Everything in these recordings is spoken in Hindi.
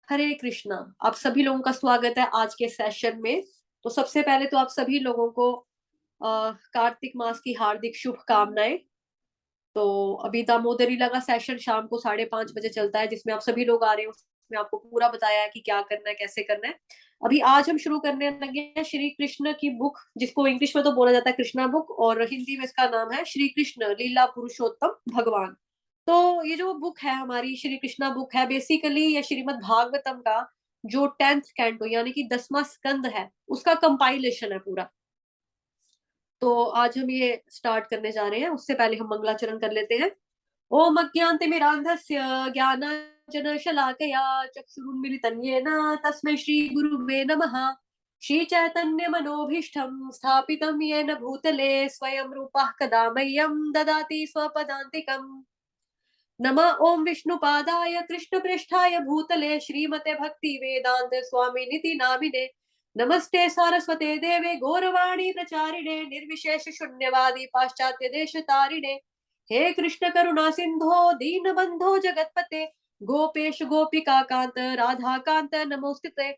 हरे कृष्णा। आप सभी लोगों का स्वागत है आज के सेशन में। तो सबसे पहले तो आप सभी लोगों को कार्तिक मास की हार्दिक शुभकामनाएं। तो अभी दामोदरी लगा सेशन शाम को 5:30 बजे चलता है, जिसमें आप सभी लोग आ रहे हो। उसमें आपको पूरा बताया है कि क्या करना है, कैसे करना है। अभी आज हम शुरू करने लगे हैं श्री कृष्ण की बुक, जिसको इंग्लिश में तो बोला जाता है कृष्णा बुक, और हिंदी में इसका नाम है श्री कृष्ण लीला पुरुषोत्तम भगवान। तो ये जो बुक है हमारी श्री कृष्णा बुक है, बेसिकली ये श्रीमद् भागवतम का जो 10th कैंटो यानी कि 10वां स्कंद है, उसका कंपाइलेशन है पूरा। तो आज हम ये स्टार्ट करने जा रहे हैं। उससे पहले हम मंगलाचरण कर लेते हैं। ओम अज्ञानतिमिरान्धस्य ज्ञानाञ्जनशलाकया चक्षुरुन्मिलितं येन तस्मै श्रीगुरुवे नमः। श्रीचैतन्यमनोभीष्टं स्थापितं येन भूतले स्वयं रूपः कदा मह्यं ददाति स्वपदान्तिकम्। नमः ओम विष्णुपादाय कृष्णप्रेष्ठाय भूतले श्रीमते भक्ति वेदांत स्वामिनिति नामिने। नमस्ते सारस्वते देवे गौरवाणी प्रचारिणे निर्विशेष शून्यवादी पाश्चात्य देश तारिणे। हे कृष्ण करुणा सिंधो दीन बंधो जगतपते गोपेश गोपिका कांत राधा कांत नमोस्तुते।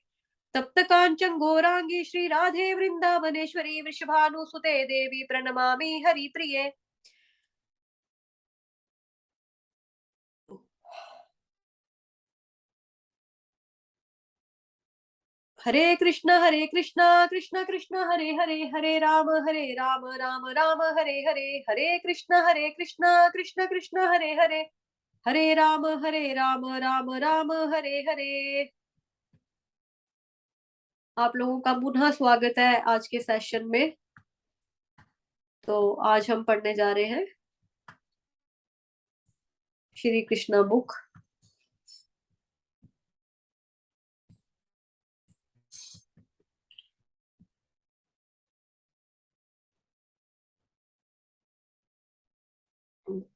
तप्त कांचन गौरांगी श्री राधे वृंदावनेश्वरी वृषभानुसुते देवी प्रणमामि हरिप्रिये। हरे कृष्णा कृष्ण कृष्ण हरे हरे हरे राम राम राम हरे हरे। हरे कृष्णा कृष्ण कृष्ण हरे हरे हरे राम राम राम हरे हरे। आप लोगों का पुनः स्वागत है आज के सेशन में। तो आज हम पढ़ने जा रहे हैं श्री कृष्णा बुक।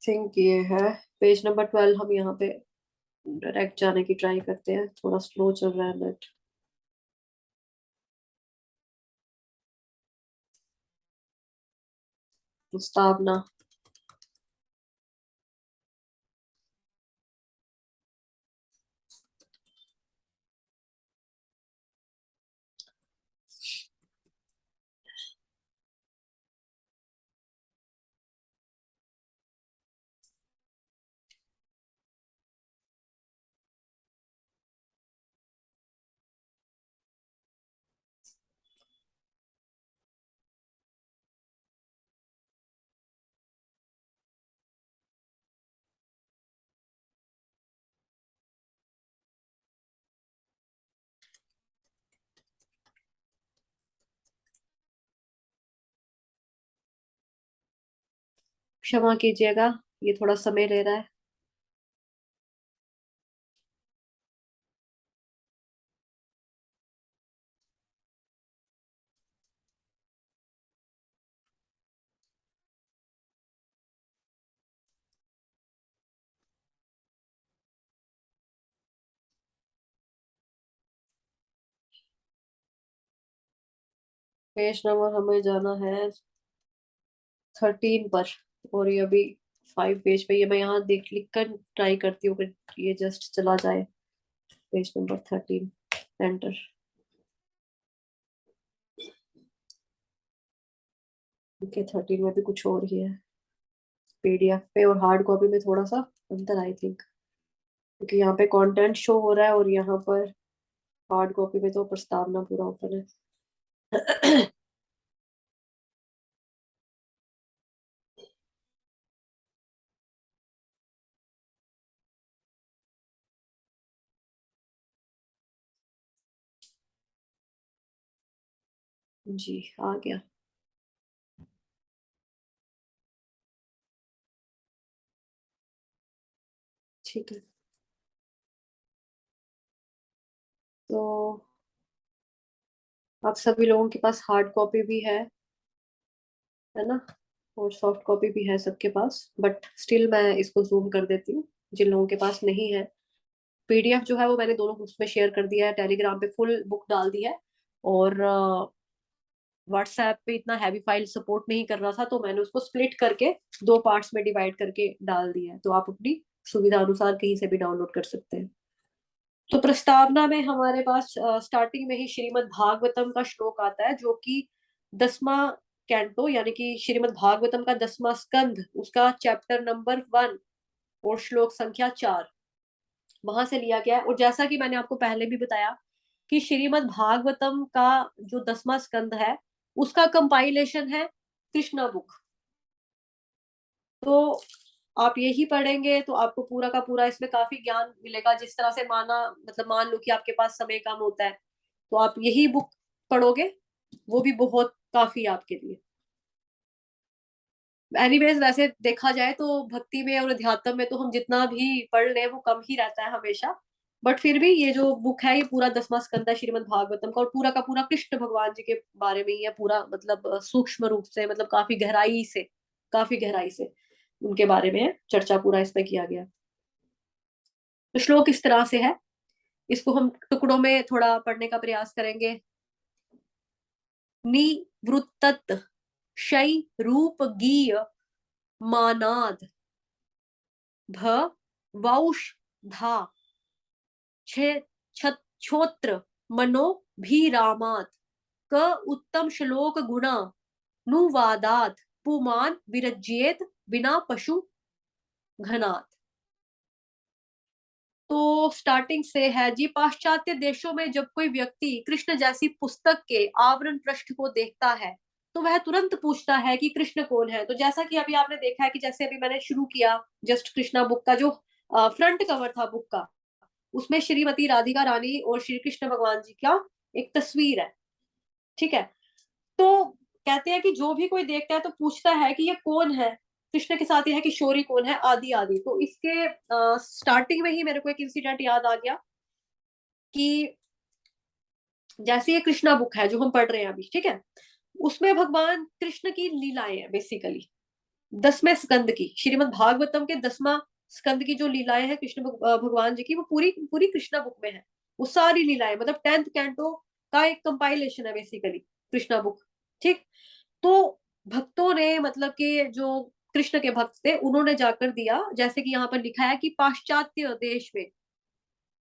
थिंक ये है पेज नंबर 12। हम यहाँ पे डायरेक्ट जाने की ट्राई करते हैं, थोड़ा स्लो चल रहा है नेट। प्रस्तावना। क्षमा कीजिएगा, ये थोड़ा समय ले रहा है। पेज नंबर हमें जाना है 13 पर, और ये अभी 5 पेज पे। ये मैं यहाँ देख लिख कर ट्राई करती हूँ कि ये जस्ट चला जाए। Page number 13 enter. ओके, 13 में भी कुछ और ही है। पीडीएफ पे और हार्ड कॉपी में थोड़ा सा अंतर आई थिंक, क्योंकि यहाँ पे कंटेंट शो हो रहा है और यहाँ पर हार्ड कॉपी में तो प्रस्तावना पूरा ओपन है। जी, आ गया। ठीक है। तो आप सभी लोगों के पास हार्ड कॉपी भी है ना, और सॉफ्ट कॉपी भी है सबके पास, बट स्टिल मैं इसको जूम कर देती हूँ जिन लोगों के पास नहीं है। पीडीएफ जो है वो मैंने दोनों ग्रुप्स में शेयर कर दिया है, टेलीग्राम पे फुल बुक डाल दी है, और व्हाट्सएप पे इतना हैवी फाइल सपोर्ट नहीं कर रहा था, तो मैंने उसको स्प्लिट करके 2 पार्ट्स में डिवाइड करके डाल दिया है। तो आप अपनी सुविधा अनुसार कहीं से भी डाउनलोड कर सकते हैं। तो प्रस्तावना में हमारे पास स्टार्टिंग में ही श्रीमद् भागवतम का श्लोक आता है, जो कि 10वां कैंटो यानी कि श्रीमद् भागवतम का 10वां स्कंध, उसका चैप्टर नंबर 1 और श्लोक संख्या 4 वहां से लिया गया है। और जैसा कि मैंने आपको पहले भी बताया कि श्रीमद् भागवतम का जो 10वां स्कंद है, उसका कंपाइलेशन है कृष्णा बुक। तो आप यही पढ़ेंगे तो आपको पूरा का पूरा इसमें काफी ज्ञान मिलेगा। जिस तरह से मान लो कि आपके पास समय कम होता है, तो आप यही बुक पढ़ोगे, वो भी बहुत काफी आपके लिए। एनीवेज, वैसे देखा जाए तो भक्ति में और अध्यात्म में तो हम जितना भी पढ़ लें वो कम ही रहता है हमेशा। बट फिर भी ये जो बुक है, ये पूरा 10वां स्कंद है श्रीमद् भागवतम का, और पूरा का पूरा कृष्ण भगवान जी के बारे में ही है। पूरा मतलब सूक्ष्म रूप से, मतलब काफी गहराई से उनके बारे में चर्चा पूरा इसमें किया गया। तो श्लोक इस तरह से है, इसको हम टुकड़ों में थोड़ा पढ़ने का प्रयास करेंगे। निवृत्तत शै रूप गीय मानाद भ वौष धा छोत्र मनो भी रामात क उत्तम श्लोक गुणा नुवादात पुमान विरज्येत बिना पशु घनात। तो स्टार्टिंग से है जी। पाश्चात्य देशों में जब कोई व्यक्ति कृष्ण जैसी पुस्तक के आवरण पृष्ठ को देखता है, तो वह तुरंत पूछता है कि कृष्ण कौन है। तो जैसा कि अभी आपने देखा है कि जैसे अभी मैंने शुरू किया, जस्ट कृष्णा बुक का जो फ्रंट कवर था बुक का, उसमें श्रीमती राधिका रानी और श्री कृष्ण भगवान जी का एक तस्वीर है। ठीक है। तो कहते हैं कि जो भी कोई देखता है तो पूछता है कि ये कौन है, कृष्ण के साथ यह किशोरी कौन है, आदि आदि। तो इसके स्टार्टिंग में ही मेरे को एक इंसिडेंट याद आ गया कि जैसे ये कृष्णा बुक है जो हम पढ़ रहे हैं अभी, ठीक है, उसमें भगवान कृष्ण की लीलाएं हैं बेसिकली। 10वें स्कंद की, श्रीमद् भागवतम के 10वां स्कंद की जो लीलाएं हैं कृष्ण भगवान जी की, वो पूरी पूरी कृष्णा बुक में है। वो सारी लीलाएं, मतलब 10th कैंटो का एक कंपाइलेशन है बेसिकली कृष्णा बुक। ठीक। तो भक्तों ने, मतलब कि जो कृष्ण के भक्त थे, उन्होंने जाकर दिया, जैसे कि यहाँ पर लिखा है कि पाश्चात्य देश में,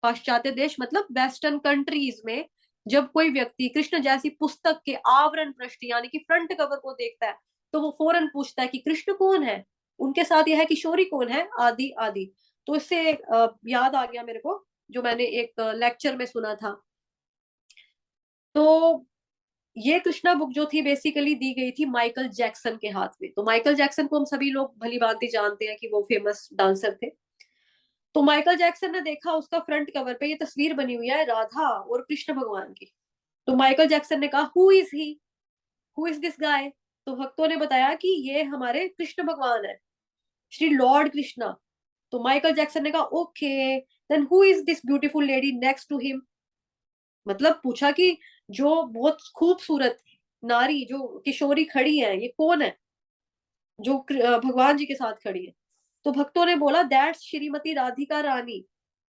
पाश्चात्य देश मतलब वेस्टर्न कंट्रीज में, जब कोई व्यक्ति कृष्ण जैसी पुस्तक के आवरण पृष्ठ यानी कि फ्रंट कवर को देखता है, तो वो फौरन पूछता है कि कृष्ण कौन है, उनके साथ यह किशोरी कौन है, आदि आदि। तो इससे याद आ गया मेरे को, जो मैंने एक लेक्चर में सुना था। तो ये कृष्णा बुक जो थी बेसिकली दी गई थी माइकल जैक्सन के हाथ में। तो माइकल जैक्सन को हम सभी लोग भली भांति जानते हैं कि वो फेमस डांसर थे। तो माइकल जैक्सन ने देखा उसका फ्रंट कवर पे ये तस्वीर बनी हुई है राधा और कृष्ण भगवान की। तो माइकल जैक्सन ने कहा, who is he, who is this guy. तो भक्तों ने बताया कि ये हमारे कृष्ण भगवान है, श्री लॉर्ड कृष्णा। तो माइकल जैक्सन ने कहा, okay then who is this beautiful lady next to him. मतलब पूछा कि जो बहुत खूबसूरत नारी, जो किशोरी खड़ी है, ये कौन है जो भगवान जी के साथ खड़ी है। तो भक्तों ने बोला, दैट्स श्रीमती राधिका रानी,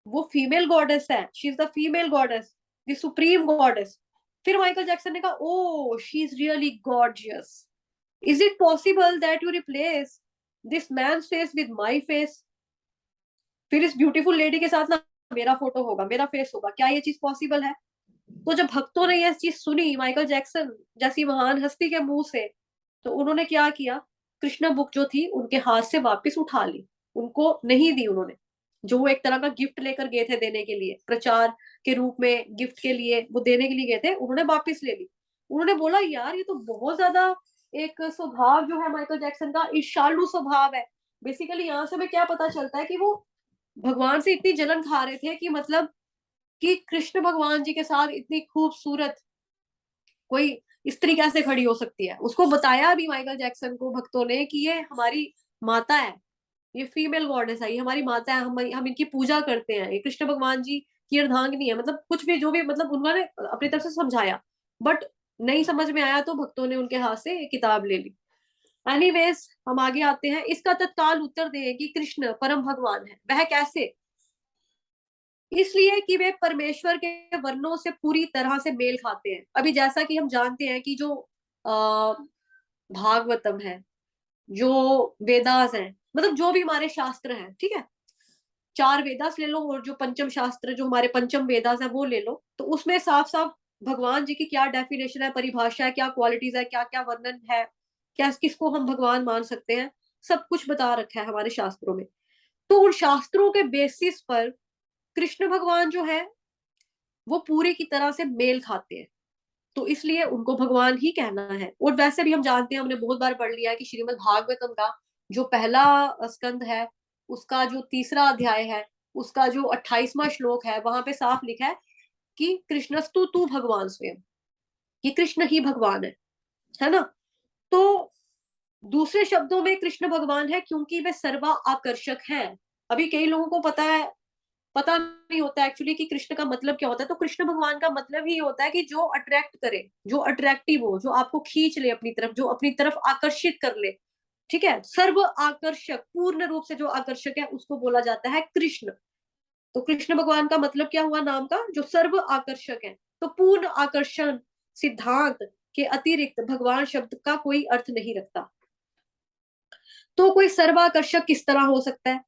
वो फीमेल गॉडेस है, she is the female goddess, the supreme goddess. फिर माइकल जैक्सन ने कहा, oh she is really gorgeous, is it possible that you replace this man face with my face. फिर इस ब्यूटीफुल लेडी के साथ ना मेरा फोटो होगा, मेरा फेस होगा, क्या ये चीज पॉसिबल है। तो जब भक्तों ने ये चीज सुनी माइकल जैक्सन जैसी महान हस्ती के मुंह से, तो उन्होंने क्या किया, कृष्णा बुक जो थी उनके हाथ से वापस उठा ली, उनको नहीं दी उन्होंने। जो वो एक तरह का गिफ्ट लेकर गए थे देने के लिए, प्रचार के रूप में गिफ्ट के लिए वो देने के लिए गए थे, उन्होंने वापस ले ली। उन्होंने बोला, यार ये तो बहुत ज्यादा एक स्वभाव जो है माइकल जैक्सन का ईर्ष्यालु स्वभाव है। बेसिकली यहाँ से हमें क्या पता चलता है कि वो भगवान से इतनी जलन खा रहे थे कि मतलब कि कृष्ण भगवान जी के साथ इतनी खूबसूरत कोई स्त्री कैसे खड़ी हो सकती है। उसको बताया भी माइकल जैक्सन को भक्तों ने कि ये हमारी माता है, ये फीमेल गॉडेस है, ये हमारी माता है, हम इनकी पूजा करते हैं, ये कृष्ण भगवान जी की अर्धांगिनी है। मतलब कुछ भी जो भी, मतलब उन्होंने अपनी तरफ से समझाया, बट नहीं समझ में आया तो भक्तों ने उनके हाथ से किताब ले ली। एनीवेज, हम आगे आते हैं। इसका तत्काल उत्तर दें कि कृष्ण परम भगवान है। वह कैसे? इसलिए कि वे परमेश्वर के वर्णों से पूरी तरह से मेल खाते हैं। अभी जैसा कि हम जानते हैं कि जो भागवतम है, जो वेदास हैं, मतलब जो भी हमारे शास्त्र हैं, ठीक है, चार वेदास ले लो और जो पंचम शास्त्र, जो हमारे पंचम वेदास है वो ले लो, तो उसमें साफ साफ भगवान जी की क्या डेफिनेशन है, परिभाषा है, क्या क्वालिटीज है, क्या क्या वर्णन है, क्या किसको हम भगवान मान सकते हैं, सब कुछ बता रखा है हमारे शास्त्रों में। तो उन शास्त्रों के बेसिस पर कृष्ण भगवान जो है वो पूरी की तरह से मेल खाते हैं, तो इसलिए उनको भगवान ही कहना है। और वैसे भी हम जानते हैं, हमने बहुत बार पढ़ लिया है कि श्रीमद् भागवतम का जो पहला स्कंद है, उसका जो तीसरा अध्याय है, उसका जो 28वां श्लोक है, वहां पे साफ लिखा है कि कृष्णस्तु तू भगवान स्वयं, कि कृष्ण ही भगवान है ना। तो दूसरे शब्दों में कृष्ण भगवान है क्योंकि वे सर्वा आकर्षक हैं। अभी कई लोगों को पता नहीं होता एक्चुअली कि कृष्ण का मतलब क्या होता है। तो कृष्ण भगवान का मतलब ही होता है कि जो अट्रैक्ट करे, जो अट्रैक्टिव हो, जो आपको खींच ले अपनी तरफ, जो अपनी तरफ आकर्षित कर ले। ठीक है, सर्व आकर्षक, पूर्ण रूप से जो आकर्षक है उसको बोला जाता है कृष्ण। तो कृष्ण भगवान का मतलब क्या हुआ नाम का, जो सर्व आकर्षक है। तो पूर्ण आकर्षण सिद्धांत के अतिरिक्त भगवान शब्द का कोई अर्थ नहीं रखता। तो कोई सर्वाकर्षक किस तरह हो सकता है?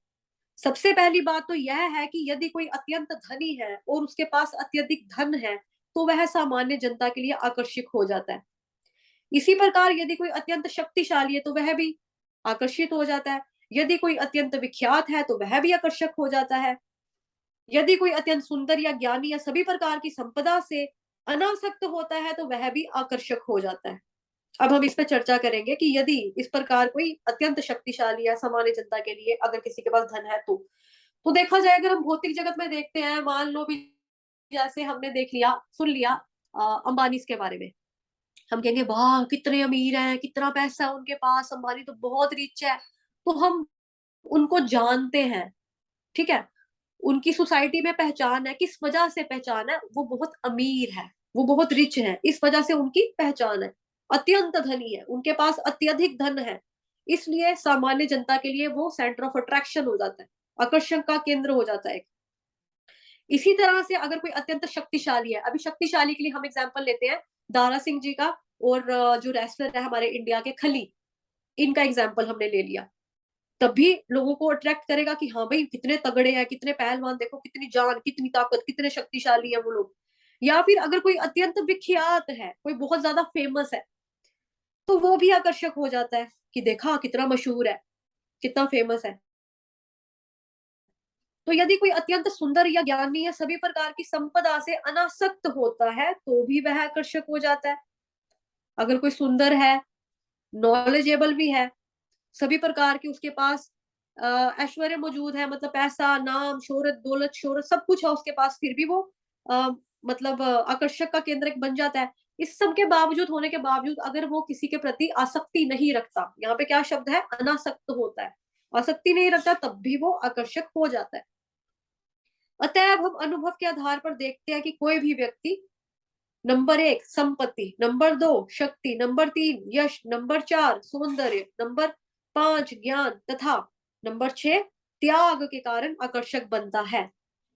सबसे पहली बात तो यह है कि यदि कोई अत्यंत धनी है और उसके पास अत्यधिक धन है, तो वह सामान्य जनता के लिए आकर्षित हो जाता है। इसी प्रकार यदि कोई अत्यंत शक्तिशाली है तो वह भी आकर्षित हो जाता है। यदि कोई अत्यंत विख्यात है तो वह भी आकर्षक हो जाता है। यदि कोई अत्यंत सुंदर या ज्ञानी या सभी प्रकार की संपदा से अनासक्त होता है तो वह भी आकर्षक हो जाता है। अब हम इस पे चर्चा करेंगे कि यदि इस प्रकार कोई अत्यंत शक्तिशाली या सामान्य जनता के लिए अगर किसी के पास धन है तो देखा जाए, अगर हम भौतिक जगत में देखते हैं, मान लो भी जैसे हमने देख लिया, सुन लिया अंबानी के बारे में, हम कहेंगे वाह कितने अमीर हैं, कितना पैसा है उनके पास, अंबानी तो बहुत रिच है। तो हम उनको जानते हैं, ठीक है, उनकी सोसाइटी में पहचान है। किस वजह से पहचान है? वो बहुत अमीर है, वो बहुत रिच है, इस वजह से उनकी पहचान है। अत्यंत धनी है, उनके पास अत्यधिक धन है, इसलिए सामान्य जनता के लिए वो सेंटर ऑफ अट्रैक्शन हो जाता है, आकर्षण का केंद्र हो जाता है। इसी तरह से अगर कोई अत्यंत शक्तिशाली है, अभी शक्तिशाली के लिए हम एग्जांपल लेते हैं दारा सिंह जी का, और जो रेसलर है हमारे इंडिया के खली, इनका एग्जाम्पल हमने ले लिया, तभी लोगों को अट्रैक्ट करेगा कि हाँ भाई कितने तगड़े हैं, कितने पहलवान, देखो कितनी जान, कितनी ताकत, कितने शक्तिशाली है वो लोग। या फिर अगर कोई अत्यंत विख्यात है, कोई बहुत ज्यादा फेमस है, तो वो भी आकर्षक हो जाता है कि देखा कितना मशहूर है, कितना फेमस है। तो यदि कोई अत्यंत सुंदर या ज्ञानी या सभी प्रकार की संपदा से अनासक्त होता है तो भी वह आकर्षक हो जाता है। अगर कोई सुंदर है, नॉलेजेबल भी है, सभी प्रकार की उसके पास ऐश्वर्य मौजूद है, मतलब पैसा, नाम, शोहरत, दौलत, शोहरत सब कुछ है उसके पास, फिर भी वो अ, मतलब आकर्षक का केंद्र एक बन जाता है। इस सब के बावजूद, होने के बावजूद, अगर वो किसी के प्रति आसक्ति नहीं रखता, यहाँ पे क्या शब्द है, अनासक्त होता है, आसक्ति नहीं रखता, तब भी वो आकर्षक हो जाता है। अतएव हम अनुभव के आधार पर देखते हैं कि कोई भी व्यक्ति, नंबर 1 संपत्ति, नंबर 2 शक्ति, नंबर 3 यश, नंबर 4 सौंदर्य, नंबर 5 ज्ञान तथा नंबर 6 त्याग के कारण आकर्षक बनता है।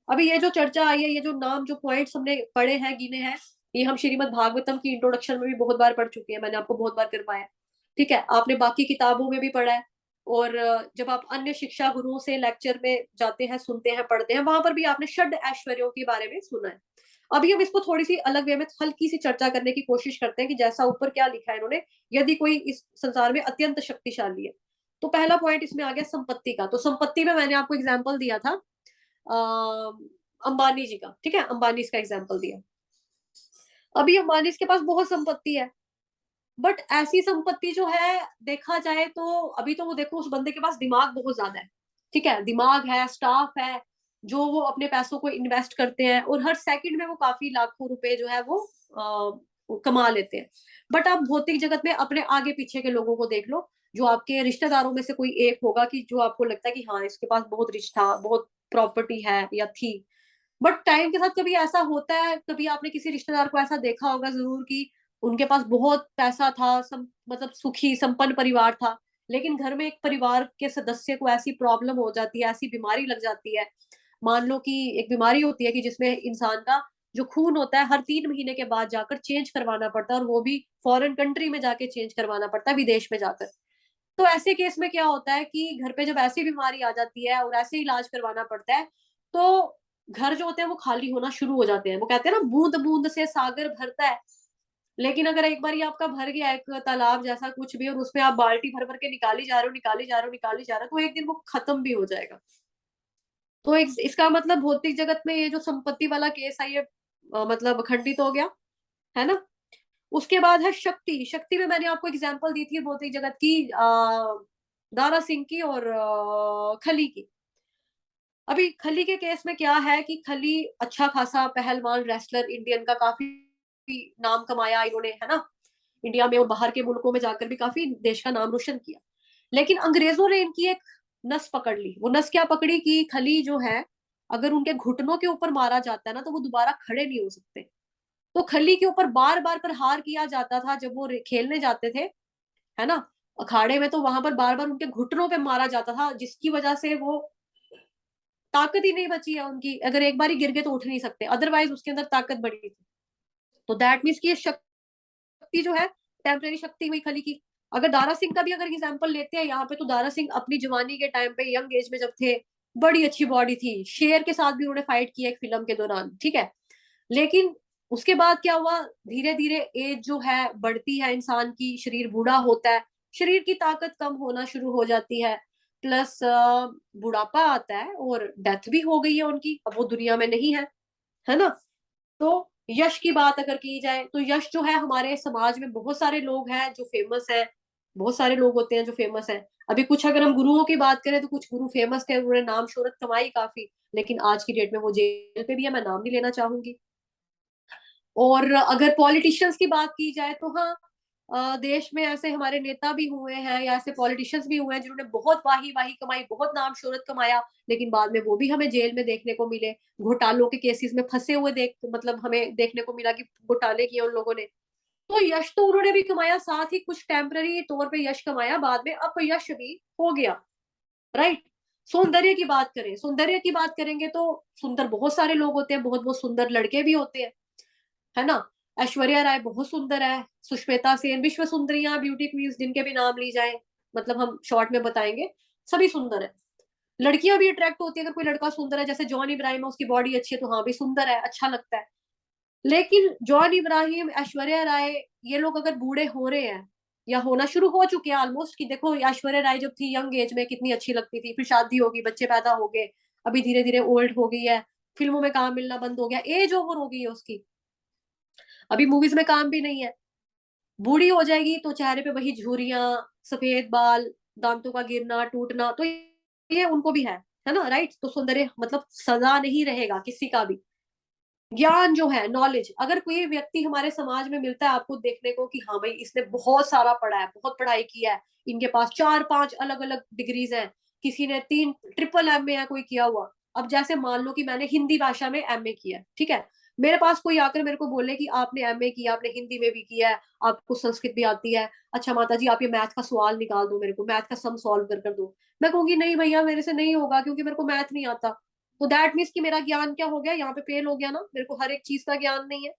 अभी ये जो चर्चा आई है, ये जो नाम, जो पॉइंट्स हमने पढ़े हैं, गिने हैं, ये हम श्रीमद् भागवतम की इंट्रोडक्शन में भी बहुत बार पढ़ चुके हैं, मैंने आपको बहुत बार करवाया। ठीक है, आपने बाकी किताबों में भी पढ़ा है, और जब आप अन्य शिक्षा गुरुओं से लेक्चर में जाते हैं, सुनते हैं, पढ़ते हैं, वहां पर भी आपने षड ऐश्वर्यों के बारे में सुना है। अभी हम इसको थोड़ी सी अलग वे में हल्की सी चर्चा करने की कोशिश करते हैं कि जैसा ऊपर क्या लिखा है इन्होंने, यदि कोई इस संसार में अत्यंत शक्तिशाली है। तो पहला पॉइंट इसमें आ गया संपत्ति का। तो संपत्ति में मैंने आपको एग्जाम्पल दिया था अंबानी जी का, ठीक है, अंबानी का एग्जाम्पल दिया। अभी अंबानी के पास बहुत संपत्ति है, बट ऐसी संपत्ति जो है, देखा जाए तो अभी तो वो देखो, उस बंदे के पास दिमाग बहुत ज्यादा है, ठीक है, दिमाग है, स्टाफ है, जो वो अपने पैसों को इन्वेस्ट करते हैं, और हर सेकंड में वो काफी लाखों रुपए जो है वो कमा लेते हैं। बट आप भौतिक जगत में अपने आगे पीछे के लोगों को देख लो, जो आपके रिश्तेदारों में से कोई एक होगा कि जो आपको लगता है कि हाँ इसके पास बहुत रिच था, बहुत प्रॉपर्टी है या थी। बट टाइम के साथ कभी ऐसा होता है, कभी आपने किसी रिश्तेदार को ऐसा देखा होगा जरूर कि उनके पास बहुत पैसा था, मतलब सुखी संपन्न परिवार था, लेकिन घर में एक परिवार के सदस्य को ऐसी प्रॉब्लम हो जाती है, ऐसी बीमारी लग जाती है। मान लो कि एक बीमारी होती है कि जिसमें इंसान का जो खून होता है हर 3 महीने के बाद जाकर चेंज करवाना पड़ता है, और वो भी फॉरेन कंट्री में जाके चेंज करवाना पड़ता है, विदेश में जाकर। तो ऐसे केस में क्या होता है कि घर पे जब ऐसी बीमारी आ जाती है और ऐसे इलाज करवाना पड़ता है, तो घर जो होते हैं वो खाली होना शुरू हो जाते हैं। वो कहते हैं ना, बूंद बूंद से सागर भरता है। लेकिन अगर एक बार आपका भर गया एक तालाब जैसा कुछ भी, और उसमें आप बाल्टी भर भर के निकाली जा रहे हो, निकाली जा रहे हो, निकाली जा रहे हो, तो एक दिन वो खत्म भी हो जाएगा। तो इसका मतलब भौतिक जगत में ये जो संपत्ति वाला केस है, ये मतलब खंडित हो गया, है ना। उसके बाद है शक्ति। शक्ति में मैंने आपको एग्जांपल दी थी भौतिक जगत की, दारा सिंह की और खली की। अभी खली के केस में क्या है कि खली अच्छा खासा पहलवान रेसलर इंडियन का, काफी नाम कमाया इन्होंने, है ना। इंडिया में और बाहर के मुल्कों में जाकर भी काफी देश का नाम रोशन किया। लेकिन अंग्रेजों ने इनकी एक नस पकड़ ली। वो नस क्या पकड़ी कि खली जो है, अगर उनके घुटनों के ऊपर मारा जाता है ना, तो वो दोबारा खड़े नहीं हो सकते। तो खली के ऊपर बार बार प्रहार किया जाता था जब वो खेलने जाते थे, है ना, अखाड़े में। तो वहां पर बार बार उनके घुटनों पे मारा जाता था, जिसकी वजह से वो ताकत ही नहीं बची है उनकी। अगर एक बार ही गिर गए तो उठ नहीं सकते, अदरवाइज उसके अंदर ताकत बढ़ी थी। तो दैट मीन्स की ये शक्ति जो है, टेम्परेरी शक्ति हुई खली की। अगर दारा सिंह का भी अगर एग्जाम्पल लेते हैं यहाँ पे, तो दारा सिंह अपनी जवानी के टाइम पे, यंग एज में जब थे, बड़ी अच्छी बॉडी थी। शेर के साथ भी उन्होंने फाइट किया एक फिल्म के दौरान, ठीक है। लेकिन उसके बाद क्या हुआ, धीरे धीरे एज जो है बढ़ती है इंसान की, शरीर बूढ़ा होता है, शरीर की ताकत कम होना शुरू हो जाती है, प्लस बुढ़ापा आता है, और डेथ भी हो गई है उनकी, अब वो दुनिया में नहीं है ना। तो यश की बात अगर की जाए, तो यश जो है, हमारे समाज में बहुत सारे लोग हैं जो फेमस है। बहुत सारे लोग होते हैं जो फेमस है। अभी कुछ अगर हम गुरुओं की बात करें, तो कुछ गुरु फेमस थे, उन्होंने नाम शोहरत कमाई काफी, लेकिन आज की डेट में वो जेल पे भी है, मैं नाम नहीं लेना चाहूंगी। और अगर पॉलिटिशियंस की बात की जाए, तो हाँ, देश में ऐसे हमारे नेता भी हुए हैं, या ऐसे पॉलिटिशियंस भी हुए हैं जिन्होंने बहुत वाही वाही कमाई, बहुत नाम शोहरत कमाया, लेकिन बाद में वो भी हमें जेल में देखने को मिले। घोटालों के केसेस में फंसे हुए मतलब हमें देखने को मिला कि घोटाले किए उन लोगों ने। तो यश तो उन्होंने भी कमाया, साथ ही कुछ टेम्पररी तौर पे यश कमाया, बाद में अपयश भी हो गया, राइट। सौंदर्य की बात करें, सौंदर्य की बात करेंगे, तो सुंदर बहुत सारे लोग होते हैं, बहुत बहुत सुंदर लड़के भी होते हैं, है ना। ऐश्वर्या राय बहुत सुंदर है, सुष्मिता सेन, विश्व सुंदरियां, ब्यूटी क्वींस जिनके भी नाम ली जाए, मतलब हम शॉर्ट में बताएंगे, सभी सुंदर है। लड़कियां भी अट्रैक्ट होती है, अगर कोई लड़का सुंदर है, जैसे जॉन इब्राहिम है, उसकी बॉडी अच्छी है, तो हाँ भी सुंदर है, अच्छा लगता है। लेकिन जॉन इब्राहिम, ऐश्वर्या राय, ये लोग अगर बूढ़े हो रहे हैं, या होना शुरू हो चुके हैं ऑलमोस्ट, कि देखो ऐश्वर्या राय जब थी यंग एज में कितनी अच्छी लगती थी, फिर शादी होगी, बच्चे पैदा हो गए, अभी धीरे धीरे ओल्ड हो गई है, फिल्मों में काम मिलना बंद हो गया, एज ओवर हो गई है उसकी, अभी मूवीज में काम भी नहीं है। बूढ़ी हो जाएगी तो चेहरे पे वही झुर्रियां, सफेद बाल, दांतों का गिरना, टूटना, तो ये उनको भी है ना, राइट। तो सौंदर्य मतलब सदा नहीं रहेगा किसी का भी। ज्ञान जो है, नॉलेज, अगर कोई व्यक्ति हमारे समाज में मिलता है आपको देखने को कि हाँ भाई इसने बहुत सारा पढ़ा है, बहुत पढ़ाई किया है, इनके पास 4-5 अलग अलग डिग्रीज हैं, किसी ने 3 ट्रिपल एमए है कोई किया हुआ। अब जैसे मान लो कि मैंने हिंदी भाषा में एमए किया है, ठीक है। मेरे पास कोई आकर मेरे को बोले कि आपने एमए किया, आपने हिंदी में भी किया है, आपको संस्कृत भी आती है, अच्छा माता जी आप ये मैथ का सवाल निकाल दो, मेरे को मैथ का सम सॉल्व कर दो। मैं कहूंगी नहीं भैया, मेरे से नहीं होगा, क्योंकि मेरे को मैथ नहीं आता। तो दैट मीन्स कि मेरा ज्ञान क्या हो गया, यहाँ पे फेल हो गया ना, मेरे को हर एक चीज का ज्ञान नहीं है।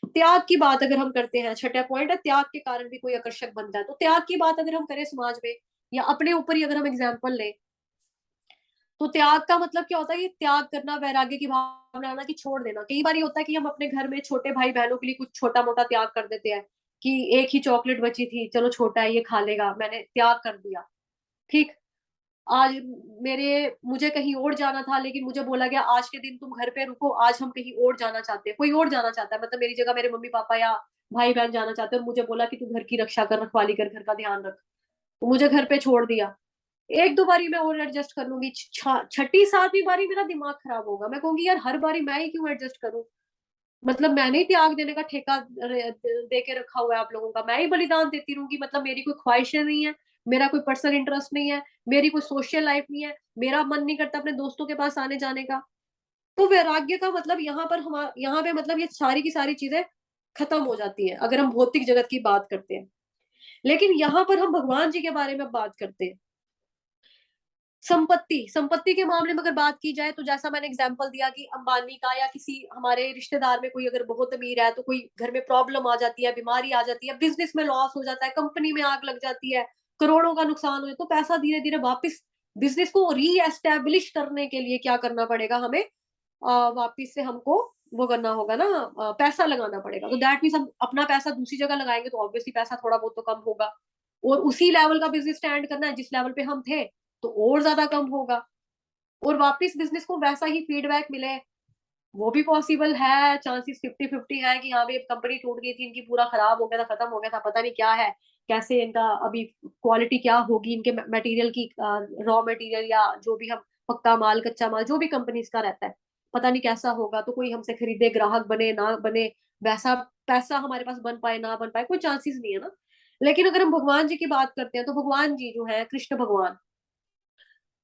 त्याग की बात अगर हम करते हैं, छठा पॉइंट है, त्याग के कारण भी कोई आकर्षक बनता है। तो त्याग की बात अगर हम करें समाज में, या अपने ऊपर ही अगर हम एग्जाम्पल लें, तो त्याग का मतलब क्या होता है, कि त्याग करना, वैराग्य की भावना आना, कि छोड़ देना। कई बार ये होता है कि हम अपने घर में छोटे भाई बहनों के लिए कुछ छोटा मोटा त्याग कर देते हैं, कि एक ही चॉकलेट बची थी, चलो छोटा है ये खा लेगा, मैंने त्याग कर दिया, ठीक। आज मुझे कहीं और जाना था, लेकिन मुझे बोला गया आज के दिन तुम घर पे रुको, आज हम कहीं और जाना चाहते हैं, कोई और जाना चाहता है, मतलब मेरी जगह मेरे मम्मी पापा या भाई बहन जाना चाहते हैं, और मुझे बोला कि तू घर की रक्षा कर, रखवाली कर, घर का ध्यान रख, तो मुझे घर पे छोड़ दिया। एक दो बारी मैं और एडजस्ट कर लूंगी, छठी सातवीं बारी मेरा दिमाग खराब होगा, मैं कहूंगी यार हर बारी मैं ही क्यों एडजस्ट करूं, मतलब मैंने ही त्याग देने का ठेका दे के रखा हुआ है आप लोगों का, मैं ही बलिदान देती रहूंगी, मतलब मेरी कोई ख्वाहिशें नहीं है, मेरा कोई पर्सनल इंटरेस्ट नहीं है, मेरी कोई सोशल लाइफ नहीं है, मेरा मन नहीं करता अपने दोस्तों के पास आने जाने का। तो वैराग्य का मतलब यहाँ पे मतलब ये सारी की सारी चीजें खत्म हो जाती हैं अगर हम भौतिक जगत की बात करते हैं। लेकिन यहाँ पर हम भगवान जी के बारे में बात करते हैं। संपत्ति, संपत्ति के मामले में अगर बात की जाए, तो जैसा मैंने एग्जांपल दिया कि अंबानी का या किसी हमारे रिश्तेदार में कोई अगर बहुत अमीर है, तो कोई घर में प्रॉब्लम आ जाती है, बीमारी आ जाती है, बिजनेस में लॉस हो जाता है, कंपनी में आग लग जाती है, करोड़ों का नुकसान हो जाए, तो पैसा धीरे धीरे वापस बिजनेस को रीएस्टैब्लिश करने के लिए क्या करना पड़ेगा हमें, वापिस से हमको वो करना होगा ना, पैसा लगाना पड़ेगा। तो दैट मीन्स हम अपना पैसा दूसरी जगह लगाएंगे तो ऑब्वियसली पैसा थोड़ा बहुत तो कम होगा, और उसी लेवल का बिजनेस स्टैंड करना है जिस लेवल पे हम थे, तो और ज्यादा कम होगा, और वापिस बिजनेस को वैसा ही फीडबैक मिले, वो भी पॉसिबल है। चांसेस 50-50 है कि हाँ भाई कंपनी टूट गई थी, इनकी पूरा खराब हो गया था, खत्म हो गया था, पता नहीं क्या है, कैसे इनका अभी क्वालिटी क्या होगी इनके मटेरियल की, रॉ मटेरियल या जो भी हम पक्का माल, कच्चा माल, जो भी कंपनीज का रहता है, पता नहीं कैसा होगा, तो कोई हमसे खरीदे, ग्राहक बने ना बने, वैसा पैसा हमारे पास बन पाए ना बन पाए, कोई चांसेस नहीं है ना। लेकिन अगर हम भगवान जी की बात करते हैं, तो भगवान जी जो है कृष्ण भगवान,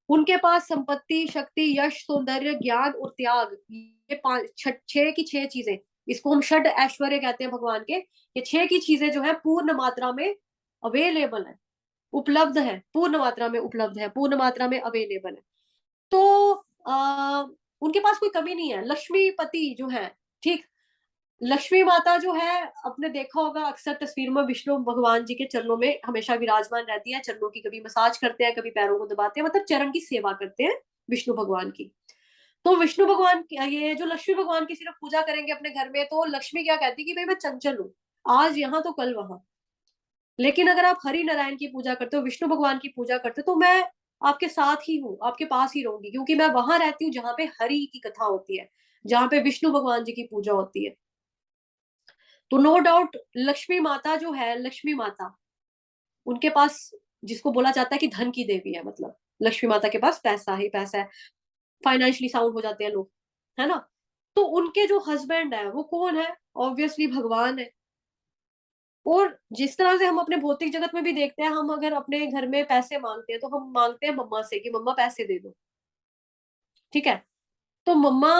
उनके पास संपत्ति, शक्ति, यश, सौंदर्य, ज्ञान और त्याग, ये छह की छह चीजें, इसको हम षड ऐश्वर्य कहते हैं भगवान के, ये छह की चीजें जो है पूर्ण मात्रा में अवेलेबल है, उपलब्ध है, पूर्ण मात्रा में उपलब्ध है, पूर्ण मात्रा में अवेलेबल है। तो उनके पास कोई कमी नहीं है। लक्ष्मीपति जो है, ठीक, लक्ष्मी माता जो है, आपने देखा होगा अक्सर तस्वीर में विष्णु भगवान जी के चरणों में हमेशा विराजमान रहती है, चरणों की कभी मसाज करते हैं, कभी पैरों को दबाते हैं, मतलब चरण की सेवा करते हैं विष्णु भगवान की। तो विष्णु भगवान ये जो लक्ष्मी भगवान की सिर्फ पूजा करेंगे अपने घर में, तो लक्ष्मी क्या कहती है कि भाई मैं चंचल हूँ, आज यहाँ तो कल वहां। लेकिन अगर आप हरि नारायण की पूजा करते हो, विष्णु भगवान की पूजा करते हो, तो मैं आपके साथ ही हूँ, आपके पास ही रहूंगी, क्योंकि मैं वहां रहती हूँ जहाँ पे हरि की कथा होती है, जहाँ पे विष्णु भगवान जी की पूजा होती है। तो नो डाउट लक्ष्मी माता जो है, लक्ष्मी माता, उनके पास, जिसको बोला जाता है कि धन की देवी है, मतलब लक्ष्मी माता के पास पैसा ही पैसा है, फाइनेंशियली साउंड हो जाते हैं लोग, है ना। तो उनके जो हस्बैंड है वो कौन है, ऑब्वियसली भगवान है। और जिस तरह से हम अपने भौतिक जगत में भी देखते हैं, हम अगर अपने घर में पैसे मांगते हैं, तो हम मांगते हैं मम्मा से कि मम्मा पैसे दे दो, ठीक है। तो मम्मा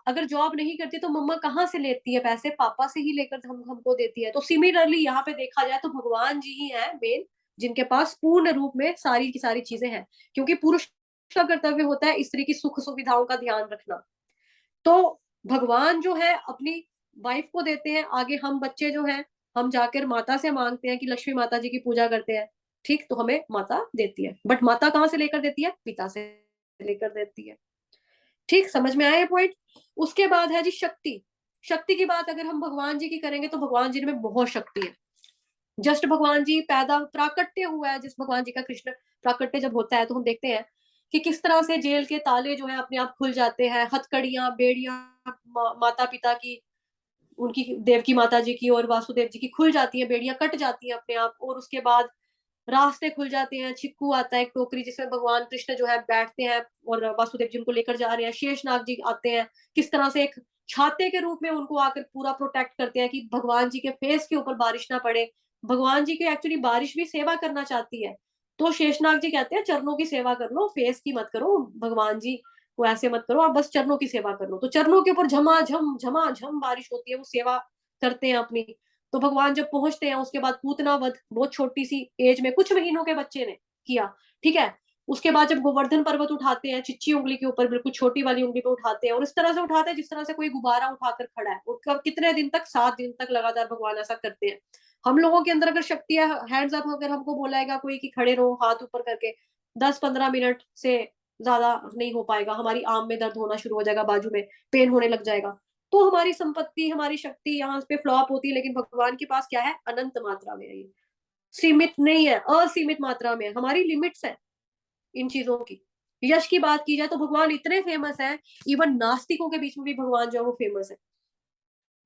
अगर जॉब नहीं करती, तो मम्मा कहाँ से लेती है पैसे, पापा से ही लेकर हम हमको देती है। तो सिमिलरली यहाँ पे देखा जाए तो भगवान जी ही है मेन, जिनके पास पूर्ण रूप में सारी की सारी चीजें हैं, क्योंकि पुरुष का कर्तव्य होता है स्त्री की सुख सुविधाओं का ध्यान रखना। तो भगवान जो है अपनी वाइफ को देते हैं, आगे हम बच्चे जो हैं, हम जाकर माता से मांगते हैं कि लक्ष्मी माता जी की पूजा करते हैं, ठीक, तो हमें माता देती है, बट माता कहाँ से लेकर देती है, पिता से लेकर देती है। ठीक, समझ में आया ये पॉइंट। उसके बाद है जी शक्ति। शक्ति की बात अगर हम भगवान जी की करेंगे, तो भगवान जी में बहुत शक्ति है। जस्ट भगवान जी पैदा प्राकट्य हुआ है, जिस भगवान जी का कृष्ण प्राकट्य जब होता है, तो हम देखते हैं कि किस तरह से जेल के ताले जो है अपने आप खुल जाते हैं, हथकड़ियां, बेड़ियां, माता पिता की, उनकी देवकी माता जी की और वासुदेव जी की खुल जाती है, बेड़ियां कट जाती हैं अपने आप, और उसके बाद रास्ते खुल जाते हैं, छिक्कू आता है एक टोकरी जिसमें भगवान कृष्ण जो है बैठते हैं, और वासुदेव जी उनको लेकर जा रहे हैं, शेषनाग जी आते हैं, किस तरह से एक छाते के रूप में उनको आकर पूरा प्रोटेक्ट करते हैं कि भगवान जी के फेस के ऊपर बारिश ना पड़े। भगवान जी की एक्चुअली बारिश भी सेवा करना चाहती है, तो शेषनाग जी कहते हैं चरणों की सेवा कर लो, फेस की मत करो, भगवान जी को ऐसे मत करो, आप बस चरणों की सेवा कर लो। तो चरणों के ऊपर झमाझम बारिश होती है, वो सेवा करते हैं अपनी। तो भगवान जब पहुंचते हैं, उसके बाद पूतना वध बहुत छोटी सी एज में, कुछ महीनों के बच्चे ने किया, ठीक है। उसके बाद जब गोवर्धन पर्वत उठाते हैं, चिच्ची उंगली के ऊपर, बिल्कुल छोटी वाली उंगली पे उठाते हैं, और इस तरह से उठाते हैं जिस तरह से कोई गुब्बारा उठाकर खड़ा है, और कब कितने दिन तक, 7 दिन तक लगातार भगवान ऐसा करते हैं। हम लोगों के अंदर अगर शक्ति है, हैंड्स अप अगर हमको बोलाएगा कोई कि खड़े रहो हाथ ऊपर करके, 10-15 मिनट से ज्यादा नहीं हो पाएगा, हमारी आर्म में दर्द होना शुरू हो जाएगा, बाजू में पेन होने लग जाएगा। तो हमारी संपत्ति, हमारी शक्ति यहाँ पे फ्लॉप होती है, लेकिन भगवान के पास क्या है, अनंत मात्रा में है ये, सीमित नहीं है, असीमित मात्रा में है। हमारी लिमिट्स है इन चीजों की। यश की बात की जाए तो भगवान इतने फेमस है, इवन नास्तिकों के बीच में भी भगवान जो है वो फेमस है।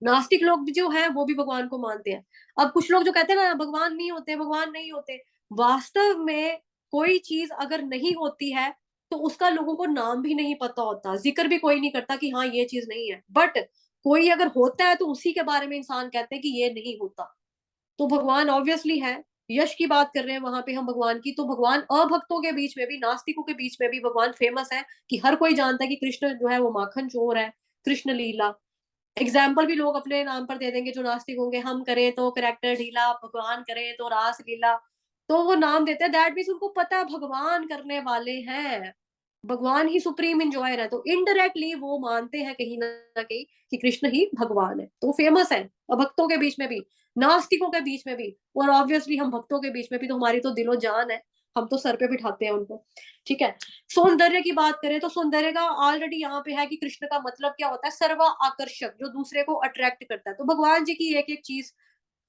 नास्तिक लोग भी जो है वो भी भगवान को मानते हैं। अब कुछ लोग जो कहते हैं ना भगवान नहीं होते, भगवान नहीं होते, वास्तव में कोई चीज अगर नहीं होती है, तो उसका लोगों को नाम भी नहीं पता होता, जिक्र भी कोई नहीं करता कि हाँ ये चीज नहीं है। बट कोई अगर होता है, तो उसी के बारे में इंसान कहते हैं कि ये नहीं होता। तो भगवान ऑब्वियसली है। यश की बात कर रहे हैं वहां पे हम भगवान की, तो भगवान अभक्तों के बीच में भी, नास्तिकों के बीच में भी भगवान फेमस है, कि हर कोई जानता है कि कृष्ण जो है वो माखन चोर है, कृष्ण लीला। एग्जाम्पल भी लोग अपने नाम पर दे देंगे जो नास्तिक होंगे, हम करें तो करेक्टर ढीला, भगवान करें तो रास लीला, तो वो नाम देते हैं, दैट मीन्स उनको पता है भगवान करने वाले हैं, भगवान ही सुप्रीम इंजॉयर है, तो इनडायरेक्टली वो मानते हैं कहीं ना कहीं कि कृष्ण ही भगवान है, तो फेमस है भक्तों के बीच में भी। नास्तिकों के बीच में भी, और ऑब्वियसली हम भक्तों के बीच में भी, तो हमारी तो दिलो जान है, हम तो सर पे बिठाते हैं उनको। ठीक है, सौंदर्य की बात करें तो सौंदर्य का ऑलरेडी यहाँ पे है कि कृष्ण का मतलब क्या होता है, सर्व आकर्षक, जो दूसरे को अट्रैक्ट करता है। तो भगवान जी की एक एक चीज,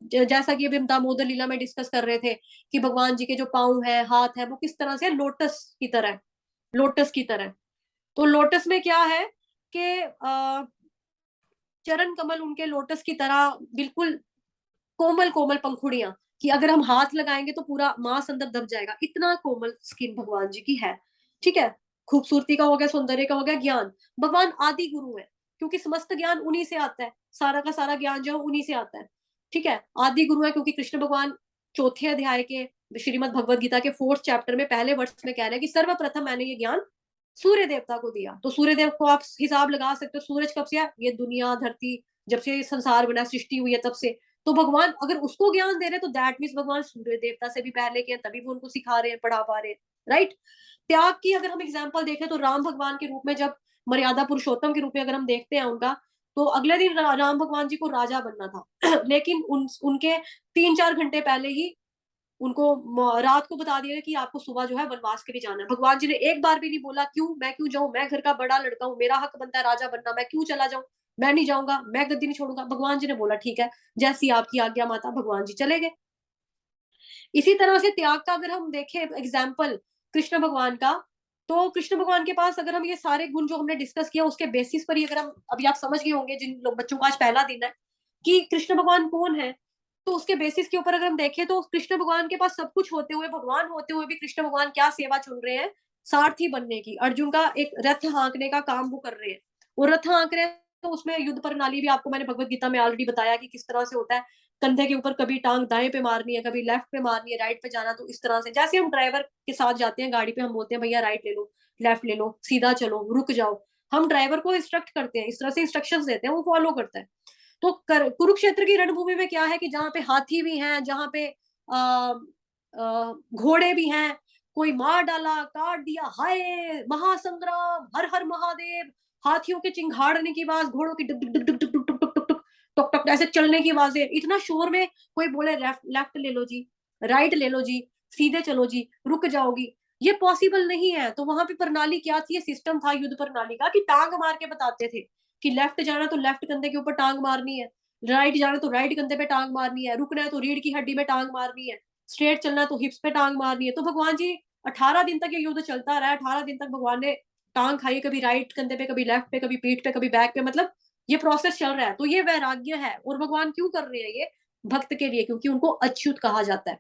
जैसा कि अभी हम दामोदर लीला में डिस्कस कर रहे थे कि भगवान जी के जो पाँव है, हाथ है, वो किस तरह से लोटस की तरह, लोटस की तरह। तो लोटस में क्या है कि चरण कमल उनके लोटस की तरह बिल्कुल कोमल कोमल पंखुड़ियां, कि अगर हम हाथ लगाएंगे तो पूरा मांस अंदर दब जाएगा, इतना कोमल स्किन भगवान जी की है। ठीक है, खूबसूरती का हो गया, सौंदर्य का हो गया, ज्ञान, भगवान आदि गुरु है, क्योंकि समस्त ज्ञान उन्हीं से आता है, सारा का सारा ज्ञान जो है उन्हीं से आता है। ठीक है, आदि गुरु है क्योंकि कृष्ण भगवान चौथे अध्याय के श्रीमद भगवत गीता के 4th चैप्टर में पहले वर्ष में कह रहे हैं कि सर्वप्रथम मैंने ये ज्ञान सूर्य देवता को दिया। तो सूर्य देव को आप हिसाब लगा सकते हो, सूरज कब से है, ये दुनिया धरती जब से संसार बना, सृष्टि हुई है तब से। तो भगवान अगर उसको ज्ञान दे रहे हैं तो दैट मीन्स भगवान सूर्य देवता से भी पहले के हैं, तभी वो उनको सिखा रहे हैं, पढ़ा पा रहे हैं। राइट, त्याग की अगर हम एग्जाम्पल देखें तो राम भगवान के रूप में, जब मर्यादा पुरुषोत्तम के रूप में अगर हम देखते हैं उनका, तो अगले दिन राम भगवान जी को राजा बनना था लेकिन उनके 3-4 घंटे पहले ही उनको रात को बता दिया कि आपको सुबह जो है वनवास के लिए जाना है। भगवान जी ने एक बार भी नहीं बोला क्यों, मैं क्यों जाऊं, मैं घर का बड़ा लड़का हूं, मेरा हक बनता है राजा बनना, मैं क्यों चला जाऊं, मैं नहीं जाऊंगा, मैं गद्दी नहीं छोड़ूंगा। भगवान जी ने बोला ठीक है, जैसी आपकी आज्ञा माता, भगवान जी चले गए। इसी तरह से त्याग का अगर हम देखें एग्जाम्पल कृष्ण भगवान का, तो कृष्ण भगवान के पास अगर हम ये सारे गुण जो हमने डिस्कस किया उसके बेसिस पर ही, अगर हम, अभी आप समझ गए होंगे जिन लोग बच्चों का आज पहला दिन है कि कृष्ण भगवान कौन है, तो उसके बेसिस के ऊपर अगर हम देखें तो कृष्ण भगवान के पास सब कुछ होते हुए, भगवान होते हुए भी कृष्ण भगवान क्या सेवा चुन रहे हैं, सारथी बनने की, अर्जुन का एक रथ हाँकने का काम वो कर रहे हैं। वो रथ हाँक रहे हैं, तो उसमें युद्ध प्रणाली भी आपको मैंने भगवत गीता में ऑलरेडी बताया कि किस तरह से होता है। कंधे के ऊपर कभी टांग दाएं पे मारनी है, कभी लेफ्ट पे मारनी है, राइट पे जाना, तो इस तरह से जैसे हम ड्राइवर के साथ जाते हैं गाड़ी पे, हम बोलते हैं भैया राइट ले लो, लेफ्ट ले लो, सीधा चलो, रुक जाओ, हम ड्राइवर को इंस्ट्रक्ट करते हैं, इस तरह से इंस्ट्रक्शंस देते हैं, वो फॉलो करता है। तो कुरुक्षेत्र की रणभूमि में क्या है कि जहाँ पे हाथी भी हैं, जहाँ पे घोड़े भी हैं, कोई मार डाला, काट दिया, हाय महासंग्राम, हर हर महादेव, हाथियों के चिंघाड़ने की आवाज, घोड़ों की डुक डुक डुक डुक डुक डुक डुक डुक टक टक ऐसे चलने की आवाजें, इतना शोर में कोई बोले लेफ्ट लेफ्ट ले लो जी, राइट ले लो जी, सीधे चलो जी, रुक जाओगी, ये पॉसिबल नहीं है। तो वहां पे प्रणाली क्या थी, सिस्टम था युद्ध प्रणाली का, कि टांग मार के बताते थे कि लेफ्ट जाना तो लेफ्ट कंधे के ऊपर टांग मारनी है, राइट जाना तो राइट कंधे पे टांग मारनी है, रुकना है तो रीढ़ की हड्डी में टांग मारनी है, स्ट्रेट चलना है तो हिप्स पे टांग मारनी है। तो भगवान जी 18 दिन तक ये युद्ध चलता रहा, 18 दिन तक भगवान ने टांग खाई, कभी राइट कंधे पे, कभी लेफ्ट पे, कभी पीठ पे, कभी बैक पे, मतलब ये प्रोसेस चल रहा है। तो ये वैराग्य है, और भगवान क्यों कर रहे हैं ये, भक्त के लिए, क्योंकि उनको अच्युत कहा जाता है,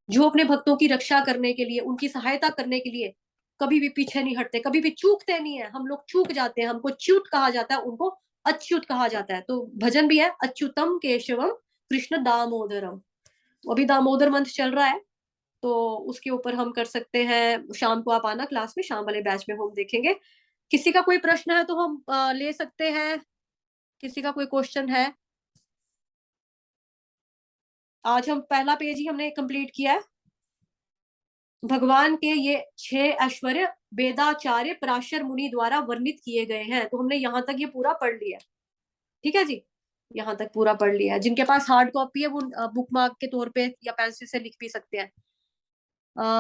जो अपने भक्तों की रक्षा करने के लिए, उनकी सहायता करने के लिए कभी भी पीछे नहीं हटते, कभी भी चूकते नहीं है। हम लोग चूक जाते हैं, हमको च्युत कहा जाता है, उनको अच्युत कहा जाता है। तो भजन भी है, अच्युतम केशवम कृष्ण दामोदरम। अभी दामोदर मंथ चल रहा है, तो उसके ऊपर हम कर सकते हैं, शाम को आप आना क्लास में, शाम वाले बैच में हम देखेंगे। किसी का कोई प्रश्न है तो हम ले सकते हैं, किसी का कोई क्वेश्चन है। आज हम पहला पेज ही हमने कंप्लीट किया है। भगवान के ये 6 ऐश्वर्य वेदाचार्य पराशर मुनि द्वारा वर्णित किए गए हैं। तो हमने यहाँ तक ये पूरा पढ़ लिया। ठीक है जी, यहाँ तक पूरा पढ़ लिया। जिनके पास हार्ड कॉपी है वो बुक मार्क के तौर पे या पेंसिल से लिख भी सकते हैं।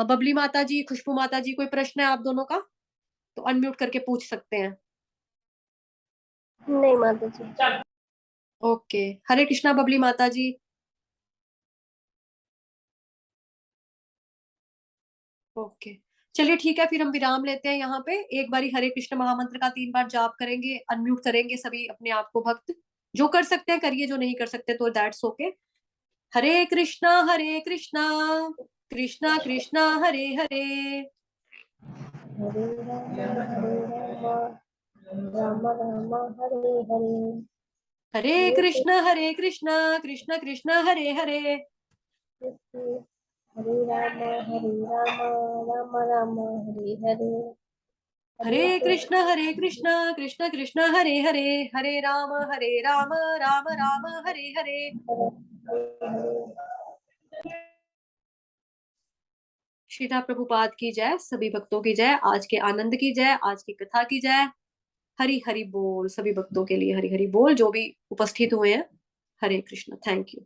बबली माता जी, खुशबू माता जी, कोई प्रश्न है आप दोनों का तो अनम्यूट करके पूछ सकते हैं। नहीं माता जी। ओके, हरे कृष्णा बबली माता जी। ओके, चलिए ठीक है, फिर हम विराम लेते हैं यहाँ पे। एक बारी हरे कृष्ण महामंत्र का 3 बार जाप करेंगे, अनम्यूट करेंगे सभी अपने आप को। भक्त जो कर सकते हैं करिए, जो नहीं कर सकते तो दैट्स ओके। हरे कृष्णा कृष्णा कृष्णा हरे हरे, हरे राम राम हरे हरे, हरे कृष्णा कृष्णा कृष्णा हरे हरे, हरे राम राम राम हरे हरे, हरे कृष्णा कृष्णा हरे हरे, हरे राम राम राम हरे हरे। श्रीला प्रभुपाद की जय, सभी भक्तों की जय, आज के आनंद की जय, आज की कथा की जय। हरि हरि बोल, सभी भक्तों के लिए हरि हरि बोल, जो भी उपस्थित हुए हैं। हरे कृष्ण, थैंक यू।